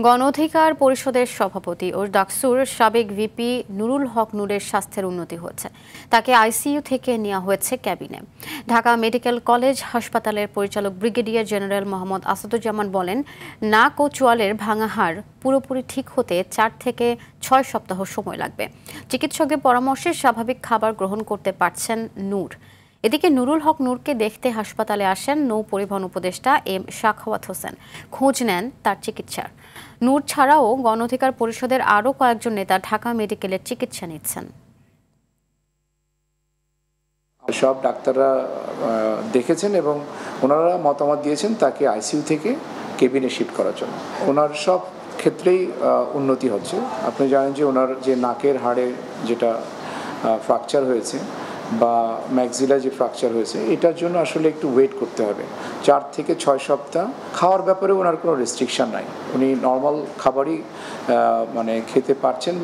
গণ অধিকার পরিষদের সভাপতি ও ডাকসুর সাবেক ভিপি নুরুল হক নূরের স্বাস্থ্যের উন্নতি হচ্ছে। তাকে আইসিইউ থেকে নেওয়া হয়েছে ক্যাবিনে। ঢাকা মেডিকেল কলেজ হাসপাতালের পরিচালক ব্রিগেডিয়ার জেনারেল মোহাম্মদ আসাদুজ্জামান বলেন, নাক ও চোয়ালের ভাঙা হাড় পুরোপুরি ঠিক হতে ৪ থেকে ৬ সপ্তাহ সময় লাগবে। চিকিৎসকের পরামর্শে স্বাভাবিক খাবার গ্রহণ করতে পারছেন নূর। এদিকে নুরুল হক নূরকে দেখতে হাসপাতালে আসেন নৌ পরিবহন উপদেষ্টা এম সাখাওয়াত হোসেন। খোঁজ নেন তার চিকিৎসার। নূর ছাড়াও গণ অধিকার পরিষদের আরও কয়েকজন নেতা ঢাকা মেডিকেলের চিকিৎসা নিচ্ছেন। সব ডাক্তাররা দেখেছেন এবং ওনারা মতামত দিয়েছেন তাকে আইসিইউ থেকে কেবিনে শিফট করার জন্য। ওনার সব ক্ষেত্রেই উন্নতি হচ্ছে। আপনি জানেন যে ওনার যে নাকের হাড়ে যেটা ফ্র্যাকচার হয়েছে বা ম্যাক্সিলা যে ফ্র্যাকচার হয়েছে, এটার জন্য আসলে একটু ওয়েট করতে হবে ৪ থেকে ৬ সপ্তাহ। খাওয়ার ব্যাপারে ওনার কোনো রেস্ট্রিকশন নাই, উনি নর্মাল খাবারই খেতে পারছেন।